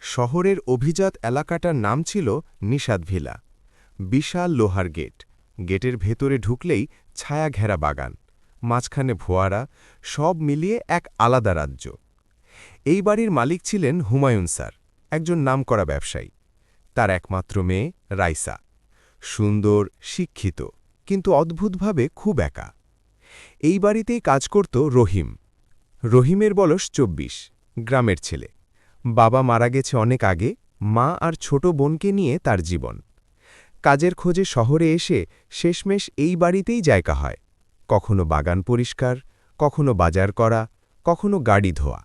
শহরের অভিজাত এলাকাটার নাম ছিল নিষাদ ভিলা। বিশাল লোহার গেট, গেটের ভেতরে ঢুকলেই ছায়া ঘেরা বাগান, মাঝখানে ফোয়ারা, সব মিলিয়ে এক আলাদা রাজ্য। এই বাড়ির মালিক ছিলেন হুমায়ুন স্যার, একজন নামকরা ব্যবসায়ী। তার একমাত্র মেয়ে রাইসা, সুন্দর, শিক্ষিত, কিন্তু অদ্ভুতভাবে খুব একা। এই বাড়িতেই কাজ করত রহিম। রহিমের বয়স ২৪, গ্রামের ছেলে। বাবা মারা গেছে অনেক আগে, মা আর ছোট বোনকে নিয়ে তার জীবন। কাজের খোঁজে শহরে এসে শেষমেশ এই বাড়িতেই জায়গা হয়। কখনো বাগান পরিষ্কার, কখনো বাজার করা, কখনো গাড়ি ধোয়া।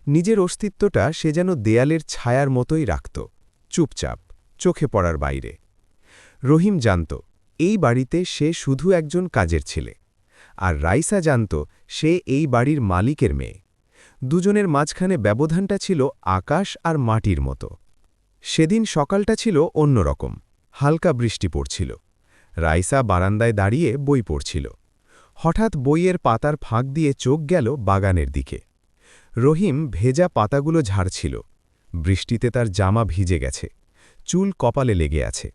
নিজের অস্তিত্বটা সে যেন দেয়ালের ছায়ার মতোই রাখত, চুপচাপ, চোখে পড়ার বাইরে। রহিম জানত এই বাড়িতে সে শুধু একজন কাজের ছেলে, আর রাইসা জানত সে এই বাড়ির মালিকের মেয়ে। দুজনের মাঝখানে ব্যবধানটা ছিল আকাশ আর মাটির মতো। সেদিন সকালটা ছিল অন্যরকম। হালকা বৃষ্টি পড়ছিল। রাইসা বারান্দায় দাঁড়িয়ে বই পড়ছিল। হঠাৎ বইয়ের পাতার ফাঁক দিয়ে চোখ গেল বাগানের দিকে। রহিম ভেজা পাতাগুলো ঝাড়ছিল। বৃষ্টিতে তার জামা ভিজে গেছে, চুল কপালে লেগে আছে,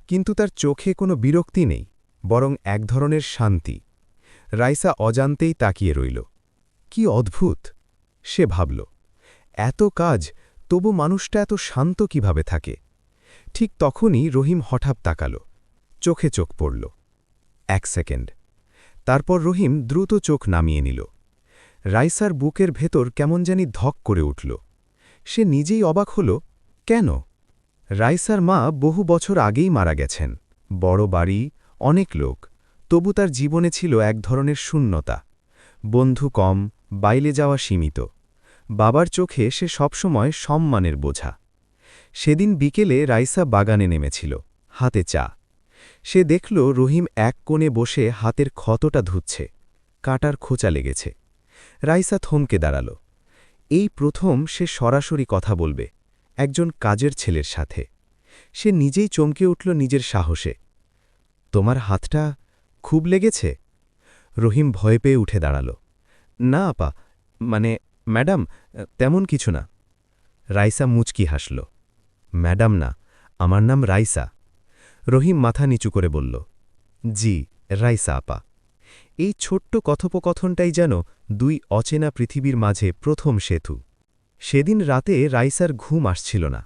কিন্তু তার চোখে কোনো বিরক্তি নেই, বরং এক ধরনের শান্তি। রাইসা অজান্তেই তাকিয়ে রইল। কি অদ্ভুত, সে ভাবল। এত কাজ, তবু মানুষটা এত শান্ত কিভাবে থাকে। ঠিক তখনই রহিম হঠাৎ তাকাল, চোখে চোখ পড়ল। ১ সেকেন্ড। তারপর রহিম দ্রুত চোখ নামিয়ে নিল। রাইসার বুকের ভেতর কেমন জানি ধক করে উঠল। সে নিজেই অবাক হল, কেন? রাইসার মা বহু বছর আগেই মারা গেছেন। বড় বাড়ি, অনেক লোক, তবু তার জীবনে ছিল এক ধরনের শূন্যতা। বন্ধু কম, বাইরে যাওয়া সীমিত। বাবার চোখে সে সবসময় সম্মানের বোঝা। সেদিন বিকেলে রাইসা বাগানে নেমেছিল, হাতে চা। সে দেখল রহিম এক কোণে বসে হাতের ক্ষতটা ধুচ্ছে, কাঁটার খোঁচা লেগেছে। রাইসা থমকে দাঁড়াল। এই প্রথম সে সরাসরি কথা বলবে, একজন কাজের ছেলের সাথে। সে নিজেই চমকে উঠল নিজের সাহসে। তোমার হাতটা খুব লেগেছে? রহিম ভয় পেয়ে উঠে দাঁড়াল। না আপা, ম্যাডাম, তেমন কিছু না। রাইসা মুচকি হাসল। ম্যাডাম না, আমার নাম রাইসা। রহিম মাথা নিচু করে বলল, জি, রাইসা আপা। এই ছোট্ট কথোপকথনটাই যেন দুই অচেনা পৃথিবীর মাঝে প্রথম সেতু। সেদিন রাতে রাইসার ঘুম আসছিল না।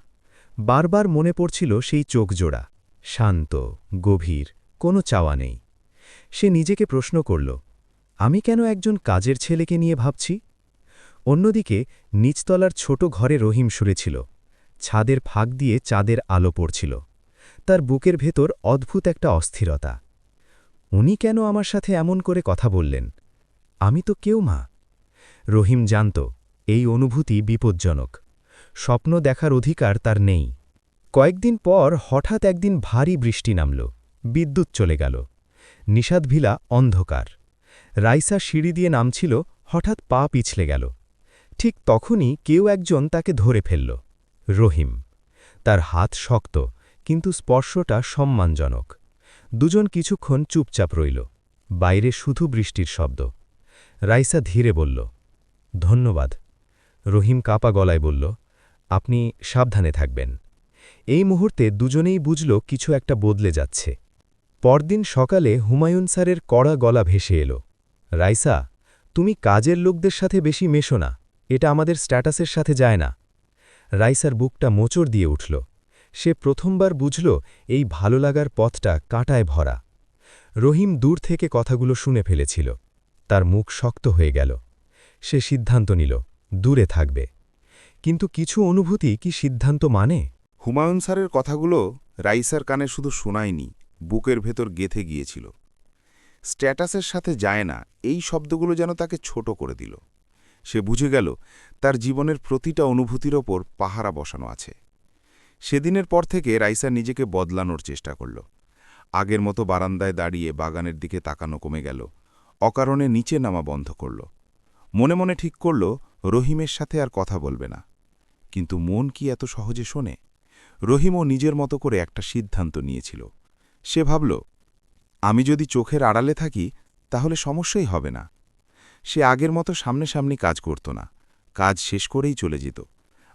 বারবার মনে পড়ছিল সেই চোখ জোড়া, শান্ত, গভীর, কোনো চাওয়া নেই। সে নিজেকে প্রশ্ন করল, আমি কেন একজন কাজের ছেলেকে নিয়ে ভাবছি? অন্যদিকে নিচতলার ছোট ঘরে রহিম শুয়েছিল। ছাদের ফাঁক দিয়ে চাঁদের আলো পড়ছিল। তার বুকের ভেতর অদ্ভুত একটা অস্থিরতা। উনি কেন আমার সাথে এমন করে কথা বললেন? আমি তো কেউ মা। রহিম জানত এই অনুভূতি বিপজ্জনক। স্বপ্ন দেখার অধিকার তার নেই। কয়েকদিন পর হঠাৎ একদিন ভারী বৃষ্টি নামল, বিদ্যুৎ চলে গেল। নিষাদ ভিলা অন্ধকার। রাইসা সিঁড়ি দিয়ে নামছিল, হঠাৎ পা পিছলে গেল। ঠিক তখনই কেউ একজন তাকে ধরে ফেলল। রহিম। তার হাত শক্ত, কিন্তু স্পর্শটা সম্মানজনক। দুজন কিছুক্ষণ চুপচাপ রইল। বাইরে শুধু বৃষ্টির শব্দ। রাইসা ধীরে বলল, ধন্যবাদ। রহিম কাপা গলায় বলল, আপনি সাবধানে থাকবেন। এই মুহূর্তে দুজনেই বুঝল কিছু একটা বদলে যাচ্ছে। পরদিন সকালে হুমায়ুন স্যারের কড়া গলা ভেসে এলো, রাইসা, তুমি কাজের লোকদের সাথে বেশি মেশো না, এটা আমাদের স্ট্যাটাসের সাথে যায় না। রাইসার বুকটা মোচড় দিয়ে উঠল। সে প্রথমবার বুঝল এই ভালো লাগার পথটা কাঁটায় ভরা। রহিম দূর থেকে কথাগুলো শুনে ফেলেছিল। তার মুখ শক্ত হয়ে গেল। সে সিদ্ধান্ত নিল, দূরে থাকবে। কিন্তু কিছু অনুভূতি কি সিদ্ধান্ত মানে? হুমায়ুন স্যারের কথাগুলো রাইসার কানে শুধু শোনায়নি, বুকের ভেতর গেঁথে গিয়েছিল। স্ট্যাটাসের সাথে যায় না, এই শব্দগুলো যেন তাকে ছোট করে দিল। সে বুঝে গেল তার জীবনের প্রতিটা অনুভূতির ওপর পাহারা বসানো আছে। সেদিনের পর থেকে রাইসা নিজেকে বদলানোর চেষ্টা করল। আগের মতো বারান্দায় দাঁড়িয়ে বাগানের দিকে তাকানো কমে গেল। অকারণে নিচে নামা বন্ধ করল। মনে মনে ঠিক করল রহিমের সাথে আর কথা বলবে না। কিন্তু মন কি এত সহজে শোনে? রহিমও নিজের মতো করে একটা সিদ্ধান্ত নিয়েছিল। সে ভাবল, আমি যদি চোখের আড়ালে থাকি তাহলে সমস্যাই হবে না। সে আগের মতো সামনাসামনি কাজ করত না, কাজ শেষ করেই চলে যেত।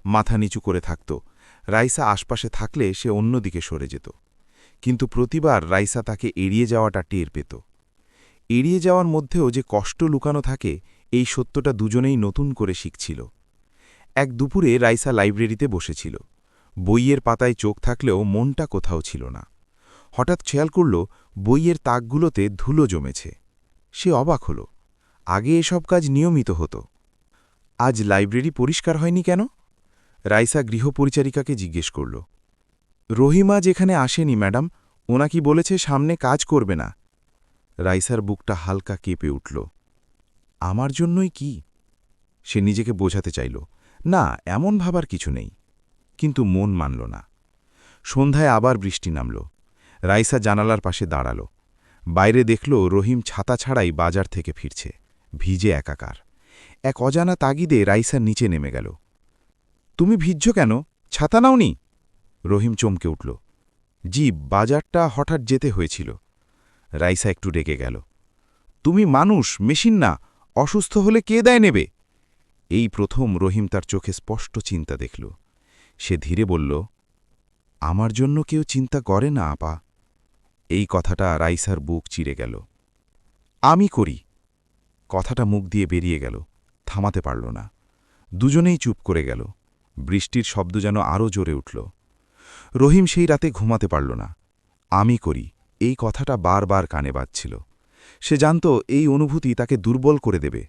মাথা নিচু করে থাকত। রাইসা আশপাশে থাকলে সে অন্যদিকে সরে যেত। কিন্তু প্রতিবার রাইসা তাকে এড়িয়ে যাওয়াটা টের পেত। এড়িয়ে যাওয়ার মধ্যেও যে কষ্ট লুকানো থাকে, এই সত্যটা দুজনেই নতুন করে শিখছিল। এক দুপুরে রাইসা লাইব্রেরিতে বসেছিল। বইয়ের পাতায় চোখ থাকলেও মনটা কোথাও ছিল না। হঠাৎ খেয়াল করল বইয়ের তাকগুলোতে ধুলো জমেছে। সে অবাক হল। আগে এসব কাজ নিয়মিত হতো। আজ লাইব্রেরি পরিষ্কার হয়নি কেন? রাইসা গৃহপরিচারিকাকে জিজ্ঞেস করল। রহিমা যেখানে আসেনি ম্যাডাম, ওনাকি বলেছে সামনে কাজ করবে না। রাইসার বুকটা হালকা কেঁপে উঠল। আমার জন্যই কি? সে নিজেকে বোঝাতে চাইল, না, এমন ভাবার কিছু নেই। কিন্তু মন মানল না। সন্ধ্যায় আবার বৃষ্টি নামল। রাইসা জানালার পাশে দাঁড়াল। বাইরে দেখল রহিম ছাতা ছাড়াই বাজার থেকে ফিরছে, ভিজে একাকার। এক অজানা তাগিদে রাইসার নিচে নেমে গেল। তুমি ভিজছ কেন? ছাতা নাওনি? রহিম চমকে উঠল। জি, বাজারটা হঠাৎ যেতে হয়েছিল। রাইসা একটু রেগে গেল। তুমি মানুষ, মেশিন না। অসুস্থ হলে কে দায় নেবে? এই প্রথম রহিম তার চোখে স্পষ্ট চিন্তা দেখল। সে ধীরে বলল, আমার জন্য কেউ চিন্তা করে না আপা। এই কথাটা রাইসার বুক চিরে গেল। আমি করি। কথাটা মুখ দিয়ে বেরিয়ে গেল, থামাতে পারল না। দুজনেই চুপ করে গেল। বৃষ্টির শব্দ যেন আরও জোরে উঠল। রহিম সেই রাতে ঘুমাতে পারল না। আমি করি, এই কথাটা বারবার কানে বাজছিল। সে জানত এই অনুভূতি তাকে দুর্বল করে দেবে।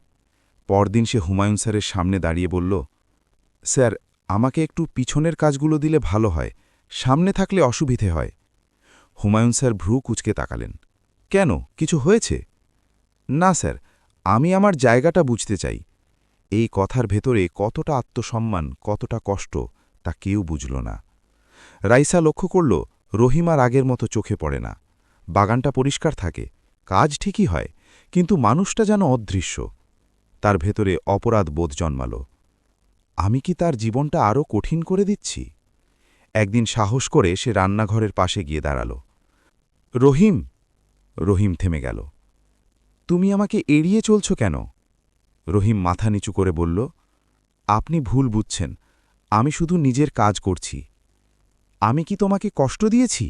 পরদিন সে হুমায়ুন স্যারের সামনে দাঁড়িয়ে বলল, স্যার, আমাকে একটু পিছনের কাজগুলো দিলে ভালো হয়, সামনে থাকলে অসুবিধে হয়। হুমায়ুন স্যার ভ্রু কুঁচকে তাকালেন। কেন, কিছু হয়েছে? না স্যার, আমি আমার জায়গাটা বুঝতে চাই। এই কথার ভেতরে কতটা আত্মসম্মান, কতটা কষ্ট, তা কেউ বুঝল না। রাইসা লক্ষ্য করল রহিম আর আগের মতো চোখে পড়ে না। বাগানটা পরিষ্কার থাকে, কাজ ঠিকই হয়, কিন্তু মানুষটা যেন অদৃশ্য। তার ভেতরে অপরাধ বোধ জন্মাল। আমি কি তার জীবনটা আরও কঠিন করে দিচ্ছি? একদিন সাহস করে সে রান্নাঘরের পাশে গিয়ে দাঁড়াল। রহিম। রহিম থেমে গেল। তুমি আমাকে এড়িয়ে চলছ কেন? রহিম মাথা নিচু করে বলল, আপনি ভুল বুঝছেন, আমি শুধু নিজের কাজ করছি। আমি কি তোমাকে কষ্ট দিয়েছি?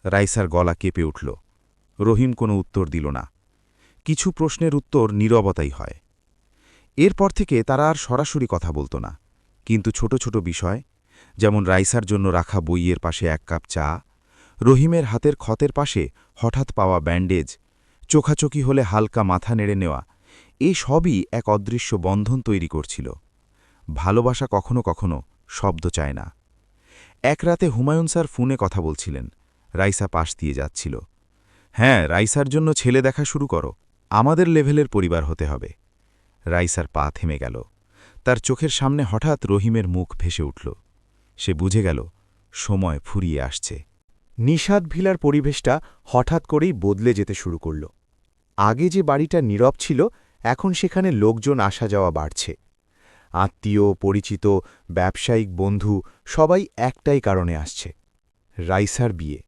রাইসার গলা কেঁপে উঠল। রহিম কোনো উত্তর দিল না। কিছু প্রশ্নের উত্তর নীরবতাই হয়। এরপর থেকে তারা আর সরাসরি কথা বলত না, কিন্তু ছোট ছোট বিষয়, যেমন রাইসার জন্য রাখা বইয়ের পাশে এক কাপ চা, রহিমের হাতের ক্ষতের পাশে হঠাৎ পাওয়া ব্যান্ডেজ, চোখাচোখি হলে হালকা মাথা নেড়ে নেওয়া, এই সবই এক অদৃশ্য বন্ধন তৈরি করছিল। ভালোবাসা কখনো কখনো শব্দ চায় না। এক রাতে হুমায়ুন স্যার ফোনে কথা বলছিলেন। রাইসা পাশ দিয়ে যাচ্ছিল। হ্যাঁ, রাইসার জন্য ছেলে দেখা শুরু করো, আমাদের লেভেলের পরিবার হতে হবে। রাইসার পা থেমে গেল। তার চোখের সামনে হঠাৎ রহিমের মুখ ভেসে উঠল। সে বুঝে গেল সময় ফুরিয়ে আসছে। নিষাদ ভিলার পরিবেশটা হঠাৎ করেই বদলে যেতে শুরু করল। আগে যে বাড়িটা নীরব ছিল, এখন সেখানে লোকজন আসা যাওয়া বাড়ছে। আত্মীয়, পরিচিত, ব্যবসায়িক বন্ধু সবাই একটাই কারণে আসছে, রাইসার বিয়ে।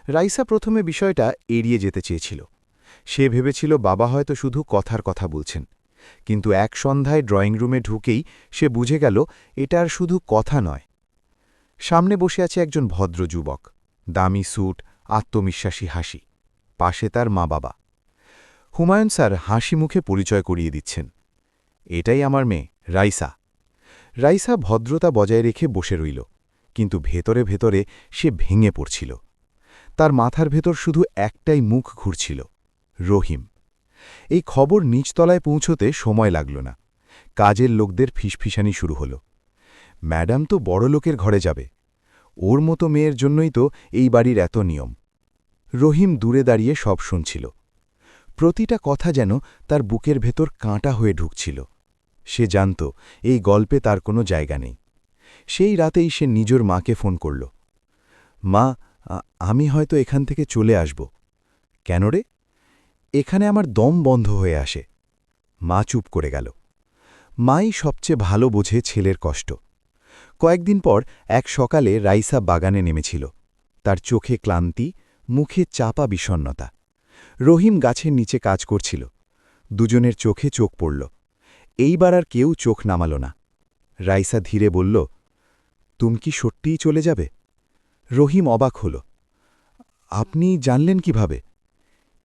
রাইসা প্রথমে বিষয়টা এড়িয়ে যেতে চেয়েছিল। সে ভেবেছিল বাবা হয়তো শুধু কথার কথা বলছেন, কিন্তু এক সন্ধ্যায় ড্রয়িং রুমে ঢুকেই সে বুঝে গেল এটা আর শুধু কথা নয়। সামনে বসে আছে একজন ভদ্র যুবক, দামি স্যুট, আত্মবিশ্বাসী হাসি। পাশে তার মা বাবা। হুমায়ুন স্যার হাসি মুখে পরিচয় করিয়ে দিচ্ছেন, এটাই আমার মেয়ে রাইসা। রাইসা ভদ্রতা বজায় রেখে বসে রইল, কিন্তু ভেতরে ভেতরে সে ভেঙে পড়ছিল। তার মাথার ভেতর শুধু একটাই মুখ ঘুরছিল, রহিম। এই খবর নিচতলায় পৌঁছতে সময় লাগল না। কাজের লোকদের ফিসফিসানি শুরু হল। ম্যাডাম তো বড় লোকের ঘরে যাবে, ওর মতো মেয়ের জন্যই তো এই বাড়ির এত নিয়ম। রহিম দূরে দাঁড়িয়ে সব শুনছিল। প্রতিটা কথা যেন তার বুকের ভেতর কাঁটা হয়ে ঢুকছিল। সে জানত এই গল্পে তার কোনো জায়গা নেই। সেই রাতেই সে নিজের মাকে ফোন করল। মা, আমি হয়তো এখান থেকে চলে আসব। কেন রে? এখানে আমার দম বন্ধ হয়ে আসে। মা চুপ করে গেল। মাই সবচেয়ে ভালো বোঝে ছেলের কষ্ট। কয়েকদিন পর এক সকালে রাইসা বাগানে নেমেছিল। তার চোখে ক্লান্তি, মুখে চাপা বিষণ্ণতা। রহিম গাছের নিচে কাজ করছিল। দুজনের চোখে চোখ পড়ল। এইবার আর কেউ চোখ নামাল না। রাইসা ধীরে বলল, তুমি কি সত্যিই চলে যাবে? রহিম অবাক হল। আপনি জানলেন কিভাবে?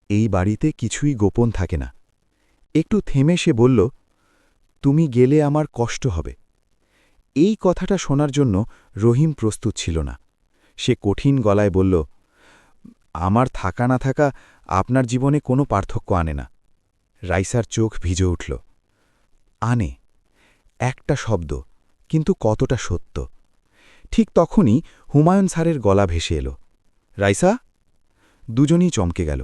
এই বাড়িতে কিছুই গোপন থাকে না। একটু থেমে সে বলল, তুমি গেলে আমার কষ্ট হবে। এই কথাটা শোনার জন্য রহিম প্রস্তুত ছিল না। সে কঠিন গলায় বলল, আমার থাকা না থাকা আপনার জীবনে কোনো পার্থক্য আনে না। রাইসার চোখ ভিজে উঠল। আনে, একটা শব্দ, কিন্তু কতটা সত্য। ঠিক তখনই হুমায়ুন স্যারের গলা ভেসে এলো, রাইসা! দুজনেই চমকে গেল।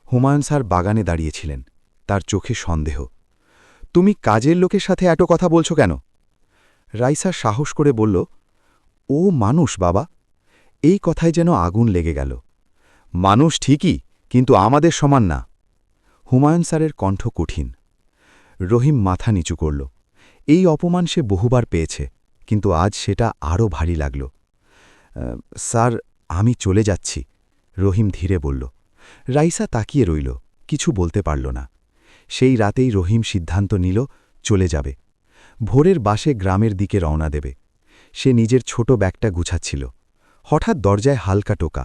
হুমায়ুন স্যার বাগানে দাঁড়িয়েছিলেন, তার চোখে সন্দেহ। তুমি কাজের লোকের সাথে এত কথা বলছো কেন? রাইসা সাহস করে বলল, ও মানুষ বাবা। এই কথায় যেন আগুন লেগে গেল। মানুষ ঠিকই, কিন্তু আমাদের সমান না। হুমায়ুন স্যারের কণ্ঠ কঠিন। রহিম মাথা নিচু করল। এই অপমান সে বহুবার পেয়েছে, কিন্তু আজ সেটা আরও ভারী লাগল। স্যার, আমি চলে যাচ্ছি, রহিম ধীরে বলল। রাইসা তাকিয়ে রইল, কিছু বলতে পারল না। সেই রাতেই রহিম সিদ্ধান্ত নিল চলে যাবে। ভোরের বাসে গ্রামের দিকে রওনা দেবে। সে নিজের ছোট ব্যাগটা গুছাচ্ছিল। হঠাৎ দরজায় হালকা টোকা।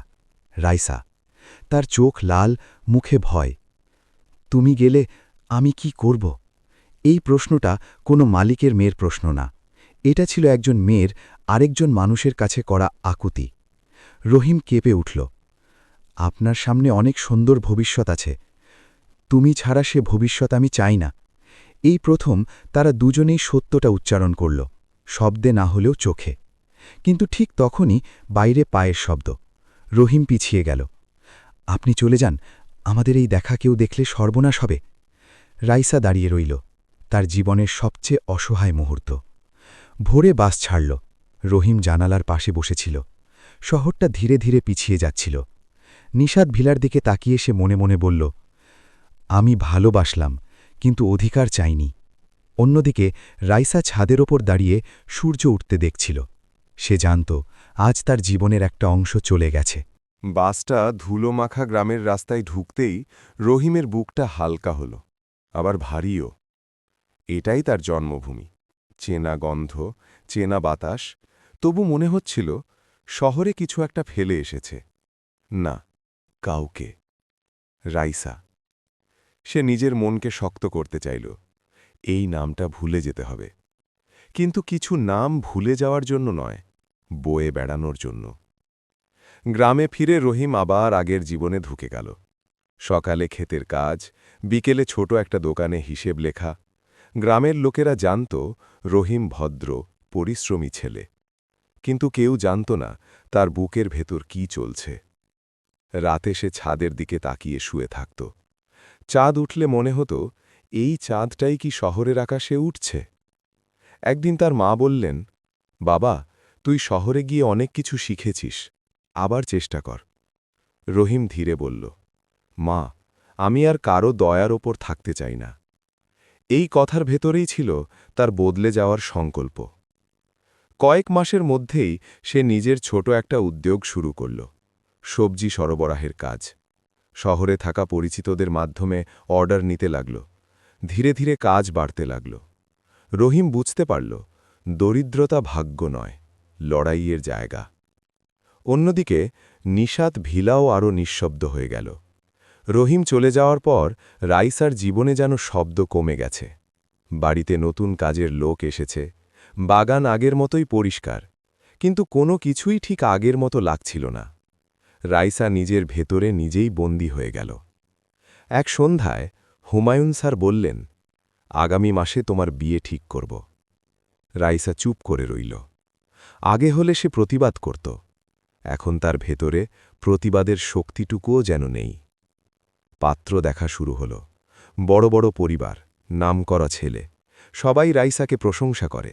রাইসা। তার চোখ লাল, মুখে ভয়। তুমি গেলে আমি কি করব? এই প্রশ্নটা কোনো মালিকের মেয়ের প্রশ্ন না। এটা ছিল একজন মেয়ের আরেকজন মানুষের কাছে করা আকুতি। রহিম কেঁপে উঠল। আপনার সামনে অনেক সুন্দর ভবিষ্যৎ আছে। তুমি ছাড়া সে ভবিষ্যৎ আমি চাই না। এই প্রথম তারা দুজনেই সত্যটা উচ্চারণ করল, শব্দে না হলেও চোখে। কিন্তু ঠিক তখনই বাইরে পায়ের শব্দ। রহিম পিছিয়ে গেল। আপনি চলে যান, আমাদের এই দেখা কেউ দেখলে সর্বনাশ হবে। রাইসা দাঁড়িয়ে রইল, তার জীবনের সবচেয়ে অসহায় মুহূর্ত। ভোরে বাস ছাড়ল। রহিম জানালার পাশে বসেছিল। শহরটা ধীরে ধীরে পিছিয়ে যাচ্ছিল। নিশাদ ভিলার দিকে তাকিয়ে সে মনে মনে বলল, আমি ভালোবাসলাম, কিন্তু অধিকার চাইনি। অন্যদিকে রাইসা ছাদের ওপর দাঁড়িয়ে সূর্য উঠতে দেখছিল। সে জানত আজ তার জীবনের একটা অংশ চলে গেছে। বাসটা ধুলোমাখা গ্রামের রাস্তায় ঢুকতেই রহিমের বুকটা হালকা হল, আবার ভারীও। এটাই তার জন্মভূমি, চেনা গন্ধ, চেনা বাতাস। তবু মনে হচ্ছিল শহরে কিছু একটা ফেলে এসেছে। না, কাউকে। রাইসা। সে নিজের মনকে শক্ত করতে চাইল। এই নামটা ভুলে যেতে হবে। কিন্তু কিছু নাম ভুলে যাওয়ার জন্য নয়, বয়ে বেড়ানোর জন্য। গ্রামে ফিরে রহিম আবার আগের জীবনে ঢুকে গেল। সকালে ক্ষেতের কাজ, বিকেলে ছোট একটা দোকানে হিসেব লেখা। গ্রামের লোকেরা জানত রহিম ভদ্র, পরিশ্রমী ছেলে। কিন্তু কেউ জানত না তার বুকের ভেতর কি চলছে। রাতে সে ছাদের দিকে তাকিয়ে শুয়ে থাকত। চাঁদ উঠলে মনে হতো, এই চাঁদটাই কি শহরের আকাশে উঠছে? একদিন তার মা বললেন, বাবা, তুই শহরে গিয়ে অনেক কিছু শিখেছিস, আবার চেষ্টা কর। রহিম ধীরে বলল, মা, আমি আর কারো দয়ার ওপর থাকতে চাই না। এই কথার ভেতরেই ছিল তার বদলে যাওয়ার সংকল্প। কয়েক মাসের মধ্যেই সে নিজের ছোট একটা উদ্যোগ শুরু করল, সবজি সরবরাহের কাজ। শহরে থাকা পরিচিতদের মাধ্যমে অর্ডার নিতে লাগল। ধীরে ধীরে কাজ বাড়তে লাগল। রহিম বুঝতে পারল, দরিদ্রতা ভাগ্য নয়, লড়াইয়ের জায়গা। অন্যদিকে নিশাত ভিলাও আরও নিঃশব্দ হয়ে গেল। রহিম চলে যাওয়ার পর রাইসার জীবনে যেন শব্দ কমে গেছে। বাড়িতে নতুন কাজের লোক এসেছে, বাগান আগের মতোই পরিষ্কার, কিন্তু কোনো কিছুই ঠিক আগের মতো লাগছিল না। রাইসা নিজের ভেতরে নিজেই বন্দী হয়ে গেল। এক সন্ধ্যায় হুমায়ুন স্যার বললেন, আগামী মাসে তোমার বিয়ে ঠিক করব। রাইসা চুপ করে রইল। আগে হলে সে প্রতিবাদ করত, এখন তার ভেতরে প্রতিবাদের শক্তিটুকুও যেন নেই। পাত্র দেখা শুরু হল। বড় বড় পরিবার, নামকরা ছেলে, সবাই রাইসাকে প্রশংসা করে,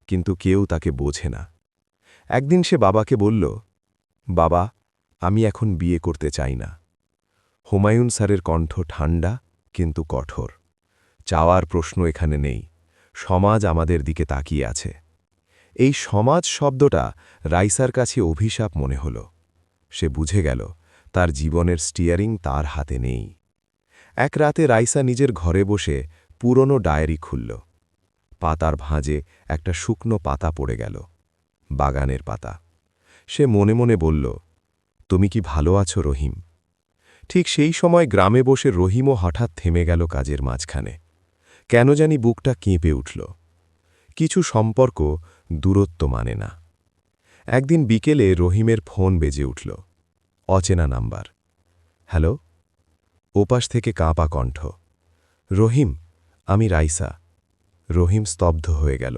কিন্তু কেউ তাকে বোঝে না। একদিন সে বাবাকে বলল, বাবা, আমি এখন বিয়ে করতে চাই না। হুমায়ুন স্যারের কণ্ঠ ঠান্ডা কিন্তু কঠোর। চাওয়ার প্রশ্ন এখানে নেই, সমাজ আমাদের দিকে তাকিয়ে আছে। এই সমাজ শব্দটা রাইসার কাছে অভিশাপ মনে হল। সে বুঝে গেল তার জীবনের স্টিয়ারিং তার হাতে নেই। এক রাতে রাইসা নিজের ঘরে বসে পুরনো ডায়েরি খুলল। পাতার ভাঁজে একটা শুকনো পাতা পড়ে গেল। বাগানের পাতা। সে মনে মনে বলল, তুমি কি ভালো আছো রহিম? ঠিক সেই সময় গ্রামে বসে রহিমও হঠাৎ থেমে গেল কাজের মাঝখানে। কেন জানি বুকটা কেঁপে উঠল। কিছু সম্পর্ক দূরত্ব মানে না। একদিন বিকেলে রহিমের ফোন বেজে উঠল। অচেনা নাম্বার। হ্যালো? ওপাশ থেকে কাঁপা কণ্ঠ। রহিম, আমি রাইসা। রহিম স্তব্ধ হয়ে গেল।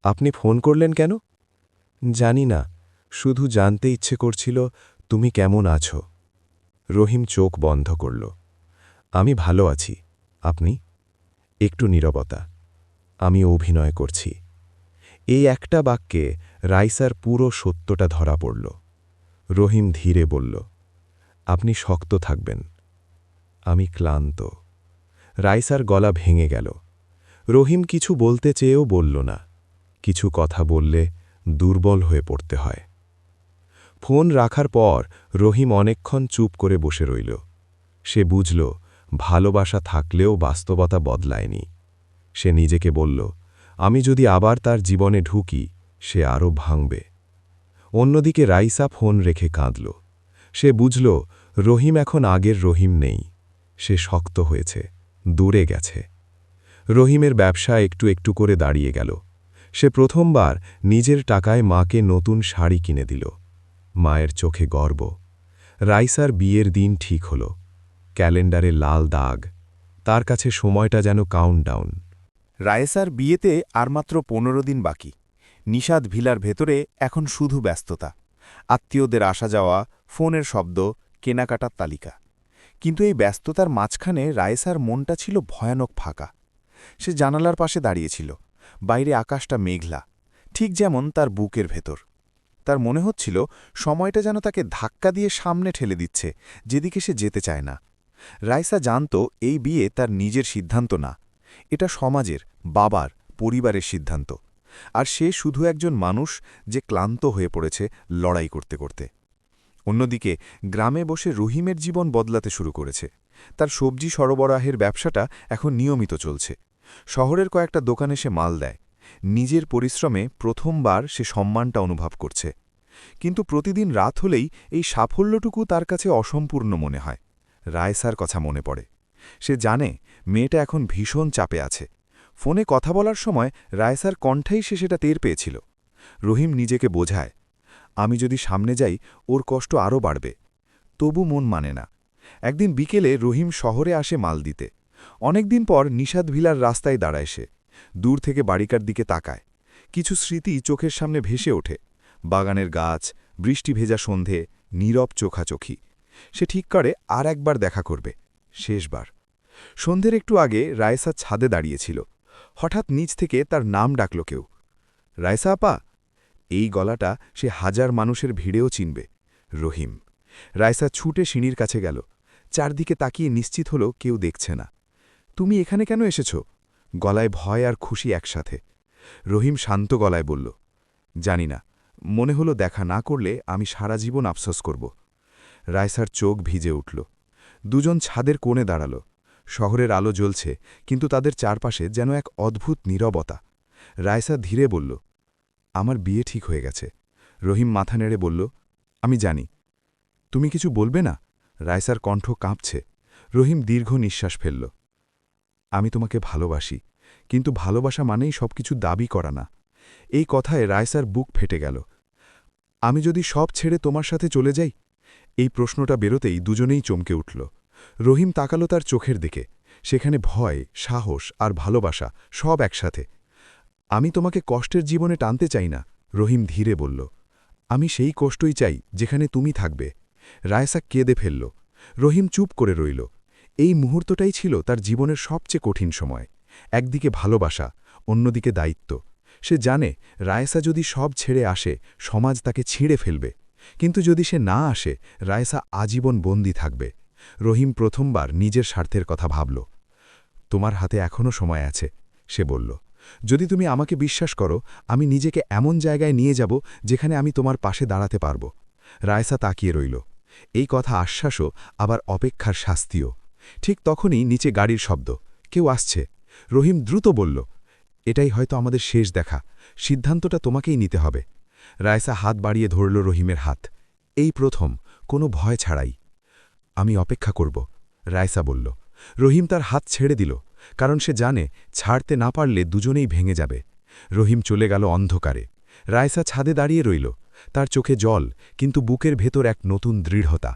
আপনি ফোন করলেন কেন? জানি না, শুধু জানতে ইচ্ছে করছিল তুমি কেমন আছো। রহিম চোখ বন্ধ করল। আমি ভালো আছি, আপনি? একটু নীরবতা। আমি অভিনয় করছি। এই একটা বাক্যে রাইসার পুরো সত্যটা ধরা পড়ল। রহিম ধীরে বলল, আপনি শক্ত থাকবেন। আমি ক্লান্ত। রাইসার গলা ভেঙে গেল। রহিম কিছু বলতে চেয়েও বলল না। কিছু কথা বললে দুর্বল হয়ে পড়তে হয়। ফোন রাখার পর রহিম অনেকক্ষণ চুপ করে বসে রইল। সে বুঝল, ভালোবাসা থাকলেও বাস্তবতা বদলায়নি। সে নিজেকে বলল, আমি যদি আবার তার জীবনে ঢুকি, সে আরও ভাঙবে। অন্যদিকে রাইসা ফোন রেখে কাঁদল। সে বুঝল, রহিম এখন আগের রহিম নেই। সে শক্ত হয়েছে, দূরে গেছে। রহিমের ব্যবসা একটু একটু করে দাঁড়িয়ে গেল। সে প্রথমবার নিজের টাকায় মাকে নতুন শাড়ি কিনে দিল। মায়ের চোখে গর্ব। রাইসার বিয়ের দিন ঠিক হল। ক্যালেন্ডারে লাল দাগ। তার কাছে সময়টা যেন কাউন্টডাউন। রায়েসার বিয়েতে আর মাত্র 15 দিন বাকি। নিষাদ ভিলার ভেতরে এখন শুধু ব্যস্ততা। আত্মীয়দের আসা যাওয়া, ফোনের শব্দ, কেনাকাটার তালিকা। কিন্তু এই ব্যস্ততার মাঝখানে রায়েসার মনটা ছিল ভয়ানক ফাঁকা। সে জানালার পাশে দাঁড়িয়েছিল। বাইরে আকাশটা মেঘলা, ঠিক যেমন তার বুকের ভেতর। তার মনে হচ্ছিল সময়টা যেন তাকে ধাক্কা দিয়ে সামনে ঠেলে দিচ্ছে, যেদিকে সে যেতে চায় না। রাইসা জানত এই বিয়ে তার নিজের সিদ্ধান্ত না, এটা সমাজের, বাবার, পরিবারের সিদ্ধান্ত। আর সে শুধু একজন মানুষ যে ক্লান্ত হয়ে পড়েছে লড়াই করতে করতে। অন্যদিকে গ্রামে বসে রহিমের জীবন বদলাতে শুরু করেছে। তার সবজি সরবরাহের ব্যবসাটা এখন নিয়মিত চলছে। শহরের কয়েকটা দোকানে সে মাল দেয়। নিজের পরিশ্রমে প্রথমবার সে সম্মানটা অনুভব করছে। কিন্তু প্রতিদিন রাত হলেই এই সাফল্যটুকু তার কাছে অসম্পূর্ণ মনে হয়। রায়সার কথা মনে পড়ে। সে জানে মেয়েটা এখন ভীষণ চাপে আছে। ফোনে কথা বলার সময় রায়সার কণ্ঠেই সে সেটা টের পেয়েছিল। রহিম নিজেকে বোঝায়, আমি যদি সামনে যাই ওর কষ্ট আরও বাড়বে। তবু মন মানে না। একদিন বিকেলে রহিম শহরে আসে মাল দিতে। অনেকদিন পর নিষাদ ভিলার রাস্তায় দাঁড়ায় সে। দূর থেকে বাড়িকার দিকে তাকায়। কিছু স্মৃতি চোখের সামনে ভেসে ওঠে। বাগানের গাছ, বৃষ্টি ভেজা সন্ধে, নীরব চোখাচোখি। সে ঠিক করে আর একবার দেখা করবে, শেষবার। সন্ধ্যের একটু আগে রায়সা ছাদে দাঁড়িয়েছিল। হঠাৎ নিচ থেকে তার নাম ডাকল কেউ। রায়সা আপা। এই গলাটা সে হাজার মানুষের ভিড়েও চিনবে। রহিম। রায়সা ছুটে সিঁড়ির কাছে গেল। চারদিকে তাকিয়ে নিশ্চিত হল কেউ দেখছে না। তুমি এখানে কেন এসেছ? গলায় ভয় আর খুশি একসাথে। রহিম শান্ত গলায় বলল, জানি না, মনে হলো দেখা না করলে আমি সারা জীবন আফসোস করব। রায়সার চোখ ভিজে উঠল। দুজন ছাদের কোণে দাঁড়াল। শহরের আলো জ্বলছে, কিন্তু তাদের চারপাশে যেন এক অদ্ভুত নীরবতা। রায়সা ধীরে বলল, আমার বিয়ে ঠিক হয়ে গেছে। রহিম মাথা নেড়ে বলল, আমি জানি। তুমি কিছু বলবে না? রায়সার কণ্ঠ কাঁপছে। রহিম দীর্ঘ নিঃশ্বাস ফেলল। আমি তোমাকে ভালোবাসি, কিন্তু ভালোবাসা মানেই সবকিছু দাবি করা না। এই কথায় রায়সার বুক ফেটে গেল। আমি যদি সব ছেড়ে তোমার সাথে চলে যাই? এই প্রশ্নটা বেরোতেই দুজনেই চমকে উঠল। রহিম তাকালো তার চোখের দিকে। সেখানে ভয়, সাহস আর ভালোবাসা সব একসাথে। আমি তোমাকে কষ্টের জীবনে টানতে চাই না, রহিম ধীরে বলল। আমি সেই কষ্টই চাই যেখানে তুমি থাকবে। রায়সা কেঁদে ফেলল। রহিম চুপ করে রইল। এই মুহূর্তটাই ছিল তার জীবনের সবচেয়ে কঠিন সময়। একদিকে ভালোবাসা, অন্যদিকে দায়িত্ব। সে জানে রায়সা যদি সব ছেড়ে আসে, সমাজ তাকে ছিঁড়ে ফেলবে। কিন্তু যদি সে না আসে, রায়সা আজীবন বন্দী থাকবে। রহিম প্রথমবার নিজের স্বার্থের কথা ভাবল। তোমার হাতে এখনও সময় আছে, সে বলল। যদি তুমি আমাকে বিশ্বাস করো, আমি নিজেকে এমন জায়গায় নিয়ে যাব যেখানে আমি তোমার পাশে দাঁড়াতে পারব। রায়সা তাকিয়ে রইল। এই কথা আশ্বাসও, আবার অপেক্ষার শাস্তিও। ঠিক তখনই নিচে গাড়ির শব্দ। কেউ আসছে। রহিম দ্রুত বলল, এটাই হয়তো আমাদের শেষ দেখা, সিদ্ধান্তটা তোমাকেই নিতে হবে। রায়সা হাত বাড়িয়ে ধরল রহিমের হাত, এই প্রথম, কোনো ভয় ছাড়াই। আমি অপেক্ষা করব, রায়সা বলল। রহিম তার হাত ছেড়ে দিল, কারণ সে জানে ছাড়তে না পারলে দুজনেই ভেঙে যাবে। রহিম চলে গেল অন্ধকারে। রায়সা ছাদে দাঁড়িয়ে রইল, তার চোখে জল, কিন্তু বুকের ভেতর এক নতুন দৃঢ়তা।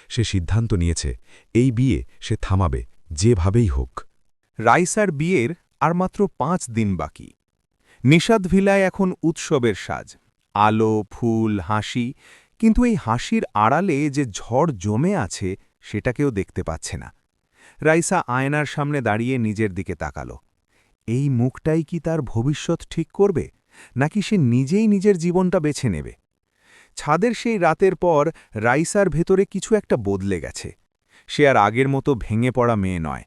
সে সিদ্ধান্ত নিয়েছে, এই বিয়ে সে থামাবে, যেভাবেই হোক। রাইসার বিয়ের আর মাত্র 5 দিন বাকি। নিষাদ ভিলায় এখন উৎসবের সাজ, আলো, ফুল, হাসি, কিন্তু এই হাসির আড়ালে যে ঝড় জমে আছে সেটা কেউ দেখতে পাচ্ছে না। রাইসা আয়নার সামনে দাঁড়িয়ে নিজের দিকে তাকাল। এই মুখটাই কি তার ভবিষ্যৎ ঠিক করবে, নাকি সে নিজেই নিজের জীবনটা বেছে নেবে? ছাদের সেই রাতের পর রাইসার ভেতরে কিছু একটা বদলে গেছে। সে আর আগের মতো ভেঙে পড়া মেয়ে নয়।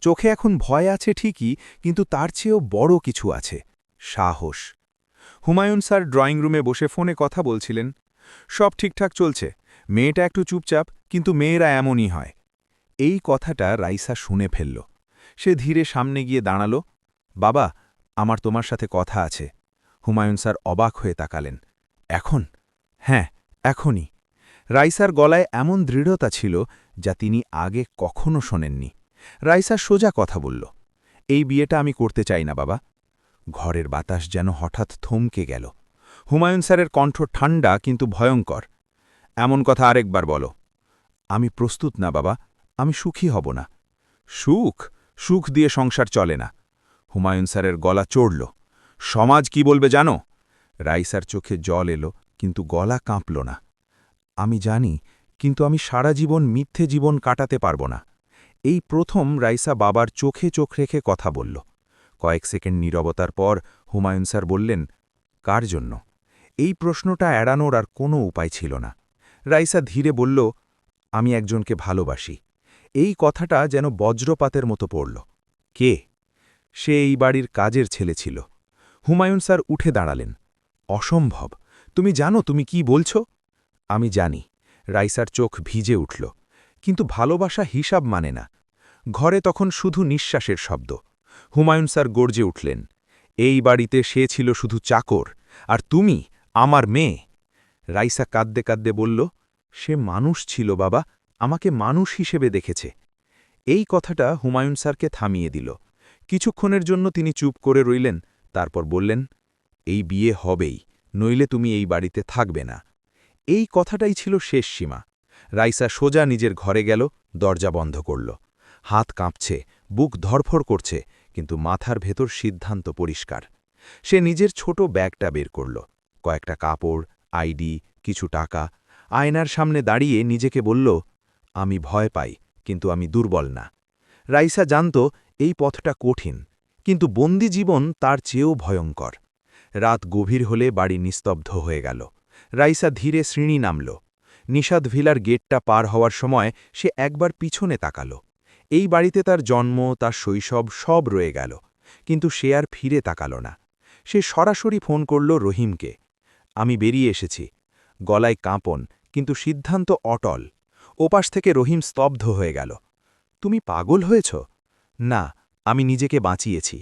চোখে এখন ভয় আছে ঠিকই, কিন্তু তার চেয়েও বড় কিছু আছে, সাহস। হুমায়ুন স্যার ড্রয়িং রুমে বসে ফোনে কথা বলছিলেন। সব ঠিকঠাক চলছে, মেয়েটা একটু চুপচাপ, কিন্তু মেয়েরা এমনই হয়। এই কথাটা রাইসা শুনে ফেলল। সে ধীরে সামনে গিয়ে দাঁড়াল। বাবা, আমার তোমার সাথে কথা আছে। হুমায়ুন স্যার অবাক হয়ে তাকালেন। এখন? হ্যাঁ, এখনই। রাইসার গলায় এমন দৃঢ়তা ছিল যা তিনি আগে কখনো শোনেননি। রাইসা সোজা কথা বলল, এই বিয়েটা আমি করতে চাই না বাবা। ঘরের বাতাস যেন হঠাৎ থমকে গেল। হুমায়ুন স্যারের কণ্ঠ ঠান্ডা কিন্তু ভয়ঙ্কর। এমন কথা আরেকবার বলো। আমি প্রস্তুত না বাবা, আমি সুখী হব না। সুখ? সুখ দিয়ে সংসার চলে না। হুমায়ুন স্যারের গলা চড়ল। সমাজ কি বলবে জানো? রাইসার চোখে জল এলো, কিন্তু গলা কাঁপল না। আমি জানি, কিন্তু আমি সারা জীবন মিথ্যে জীবন কাটাতে পারব না। এই প্রথম রাইসা বাবার চোখে চোখ রেখে কথা বলল। কয়েক সেকেন্ড নীরবতার পর হুমায়ুন স্যার বললেন, কার জন্য? এই প্রশ্নটা এড়ানোর আর কোনো উপায় ছিল না। রাইসা ধীরে বলল, আমি একজনকে ভালোবাসি। এই কথাটা যেন বজ্রপাতের মতো পড়ল। কে? সে এই বাড়ির কাজের ছেলে ছিল। হুমায়ুন স্যার উঠে দাঁড়ালেন। অসম্ভব, তুমি জানো তুমি কি বলছ? আমি জানি। রাইসার চোখ ভিজে উঠল। কিন্তু ভালোবাসা হিসাব মানে না। ঘরে তখন শুধু নিঃশ্বাসের শব্দ। হুমায়ুন স্যার গর্জে উঠলেন, এই বাড়িতে সে ছিল শুধু চাকর, আর তুমি আমার মেয়ে। রাইসা কাঁদতে কাঁদতে বলল, সে মানুষ ছিল বাবা, আমাকে মানুষ হিসেবে দেখেছে। এই কথাটা হুমায়ুন স্যারকে থামিয়ে দিল। কিছুক্ষণের জন্য তিনি চুপ করে রইলেন, তারপর বললেন, এই বিয়ে হবেই, নইলে তুমি এই বাড়িতে থাকবে না। এই কথাটাই ছিল শেষ সীমা। রাইসা সোজা নিজের ঘরে গেল, দরজা বন্ধ করল। হাত কাঁপছে, বুক ধরফড় করছে, কিন্তু মাথার ভেতর সিদ্ধান্ত পরিষ্কার। সে নিজের ছোট ব্যাগটা বের করল, কয়েকটা কাপড়, আইডি, কিছু টাকা। আয়নার সামনে দাঁড়িয়ে নিজেকে বলল, আমি ভয় পাই, কিন্তু আমি দুর্বল না। রাইসা জানত এই পথটা কঠিন, কিন্তু বন্দি জীবন তার চেয়েও ভয়ঙ্কর। রাত গভীর হলে বাড়ি নিস্তব্ধ হয়ে গেল। রাইসা ধীরে সিঁড়ি নামল। নিষাদ ভিলার গেটটা পার হওয়ার সময় সে একবার পিছনে তাকাল। এই বাড়িতে তার জন্ম, তার শৈশব সব রয়ে গেল, কিন্তু সে আর ফিরে তাকাল না। সে সরাসরি ফোন করল রহিমকে। আমি বেরিয়ে এসেছি। গলায় কাঁপন, কিন্তু সিদ্ধান্ত অটল। ওপাশ থেকে রহিম স্তব্ধ হয়ে গেল। তুমি পাগল হয়েছ? না, আমি নিজেকে বাঁচিয়েছি।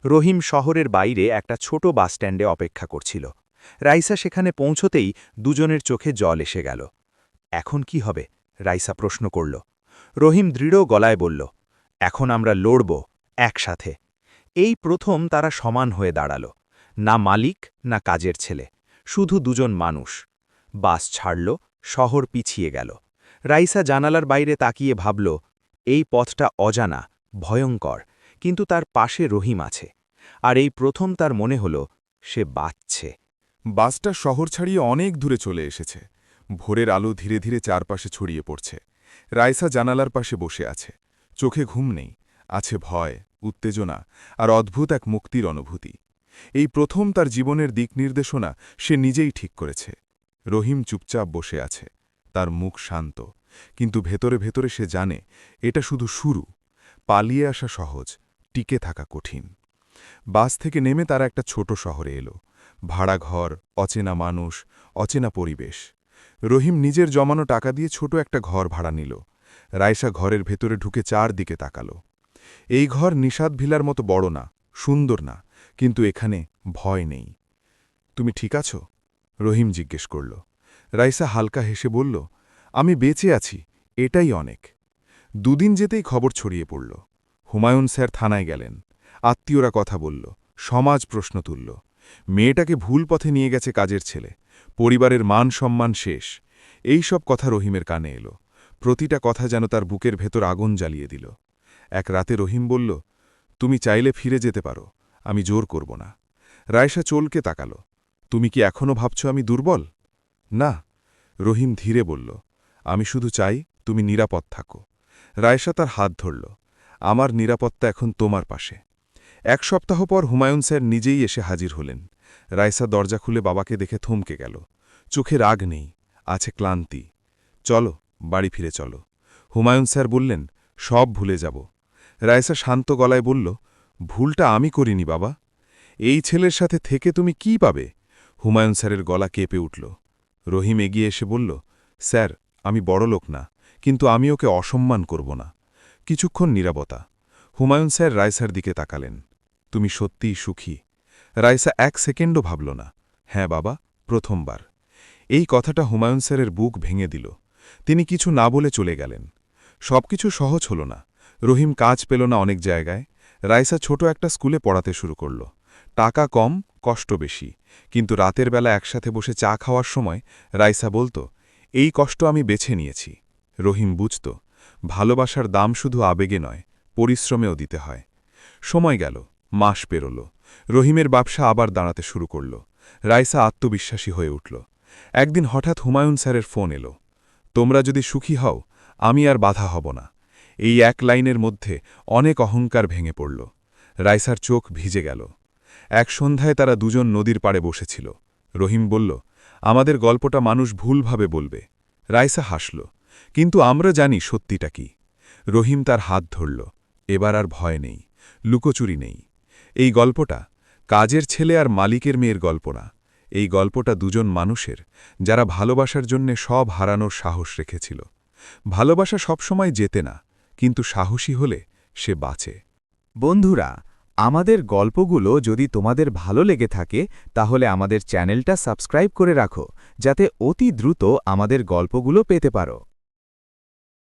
রহিম শহরের বাইরে একটা ছোট বাসস্ট্যান্ডে অপেক্ষা করছিল। রাইসা সেখানে পৌঁছতেই দুজনের চোখে জল এসে গেল। এখন কি হবে? রাইসা প্রশ্ন করল। রহিম দৃঢ় গলায় বলল, এখন আমরা লড়ব, একসাথে। এই প্রথম তারা সমান হয়ে দাঁড়াল। না মালিক, না কাজের ছেলে, শুধু দুজন মানুষ। বাস ছাড়ল, শহর পিছিয়ে গেল। রাইসা জানালার বাইরে তাকিয়ে ভাবল, এই পথটা অজানা, ভয়ঙ্কর, কিন্তু তার পাশে রহিম আছে। আর এই প্রথম তার মনে হল সে বাঁচছে। বাসটা শহর ছাড়িয়ে অনেক দূরে চলে এসেছে। ভোরের আলো ধীরে ধীরে চারপাশে ছড়িয়ে পড়ছে। রাইসা জানালার পাশে বসে আছে। চোখে ঘুম নেই, আছে ভয়, উত্তেজনা আর অদ্ভুত এক মুক্তির অনুভূতি। এই প্রথম তার জীবনের দিক নির্দেশনা সে নিজেই ঠিক করেছে। রহিম চুপচাপ বসে আছে, তার মুখ শান্ত, কিন্তু ভেতরে ভেতরে সে জানে এটা শুধু শুরু। পালিয়ে আসা সহজ, টিকে থাকা কঠিন। বাস থেকে নেমে তারা একটা ছোট শহরে এলো। ভাড়া ঘর, অচেনা মানুষ, অচেনা পরিবেশ। রহিম নিজের জমানো টাকা দিয়ে ছোট একটা ঘর ভাড়া নিল। রাইসা ঘরের ভেতরে ঢুকে চারদিকে তাকাল। এই ঘর নিষাদ ভিলার মতো বড় না, সুন্দর না, কিন্তু এখানে ভয় নেই। তুমি ঠিক আছো? রহিম জিজ্ঞেস করল। রাইসা হালকা হেসে বলল, আমি বেঁচে আছি, এটাই অনেক। দুদিন যেতেই খবর ছড়িয়ে পড়ল। হুমায়ুন স্যার থানায় গেলেন। আত্মীয়রা কথা বলল, সমাজ প্রশ্ন তুলল। মেয়েটাকে ভুল পথে নিয়ে গেছে কাজের ছেলে, পরিবারের মান সম্মান শেষ। এই সব কথা রহিমের কানে এলো। প্রতিটা কথা যেন তার বুকের ভেতর আগুন জ্বালিয়ে দিল। এক রাতে রহিম বলল, তুমি চাইলে ফিরে যেতে পারো, আমি জোর করব না। রায়সা চলকে তাকালো, তুমি কি এখনও ভাবছ আমি দুর্বল? না। রহিম ধীরে বলল, আমি শুধু চাই তুমি নিরাপদ থাকো। রায়সা তার হাত ধরল, আমার নিরাপত্তা এখন তোমার পাশে। 1 সপ্তাহ পর হুমায়ুন স্যার নিজেই এসে হাজির হলেন। রায়সা দরজা খুলে বাবাকে দেখে থমকে গেল। চোখে রাগ নেই, আছে ক্লান্তি। চলো, বাড়ি ফিরে চলো। হুমায়ুন স্যার বললেন, সব ভুলে যাব। রায়সা শান্ত গলায় বলল, ভুলটা আমি করিনি বাবা। এই ছেলের সাথে থেকে তুমি কি পাবে? হুমায়ুন স্যারের গলা কেঁপে উঠল। রহিম এগিয়ে এসে বলল, স্যার, আমি বড়লোক না, কিন্তু আমি ওকে অসম্মান করব না। কিছুক্ষণ নীরবতা। হুমায়ুন স্যার রায়সার দিকে তাকালেন। তুমি সত্যিই সুখী? রায়সা 1 সেকেন্ডও ভাবল না। হ্যাঁ বাবা, প্রথমবার। এই কথাটা হুমায়ুন স্যারের বুক ভেঙে দিল। তিনি কিছু না বলে চলে গেলেন। সবকিছু সহজ হল না। রহিম কাজ পেল না অনেক জায়গায়। রায়সা ছোট একটা স্কুলে পড়াতে শুরু করল। টাকা কম, কষ্ট বেশি, কিন্তু রাতের বেলা একসাথে বসে চা খাওয়ার সময় রায়সা বলত, এই কষ্ট আমি বেছে নিয়েছি। রহিম বুঝত, ভালোবাসার দাম শুধু আবেগে নয়, পরিশ্রমেও দিতে হয়। সময় গেল, মাস পেরোল। রহিমের ব্যবসা আবার দাঁড়াতে শুরু করল। রায়সা আত্মবিশ্বাসী হয়ে উঠল। একদিন হঠাৎ হুমায়ুন স্যারের ফোন এলো, তোমরা যদি সুখী হও, আমি আর বাধা হব না। এই এক লাইনের মধ্যে অনেক অহংকার ভেঙে পড়ল। রায়সার চোখ ভিজে গেল। এক সন্ধ্যায় তারা দুজন নদীর পাড়ে বসেছিল। রহিম বলল, আমাদের গল্পটা মানুষ ভুলভাবে বলবে। রায়সা হাসল, কিন্তু আমরা জানি সত্যিটা কি। রহিম তার হাত ধরল। এবার আর ভয় নেই, লুকোচুরি নেই। এই গল্পটা কাজের ছেলে আর মালিকের মেয়ের গল্প না। এই গল্পটা দুজন মানুষের, যারা ভালোবাসার জন্যে সব হারানোর সাহস রেখেছিল। ভালোবাসা সবসময় জেতে না, কিন্তু সাহসী হলে সে বাঁচে। বন্ধুরা, আমাদের গল্পগুলো যদি তোমাদের ভালো লেগে থাকে তাহলে আমাদের চ্যানেলটা সাবস্ক্রাইব করে রাখো, যাতে অতি দ্রুত আমাদের গল্পগুলো পেতে পারো।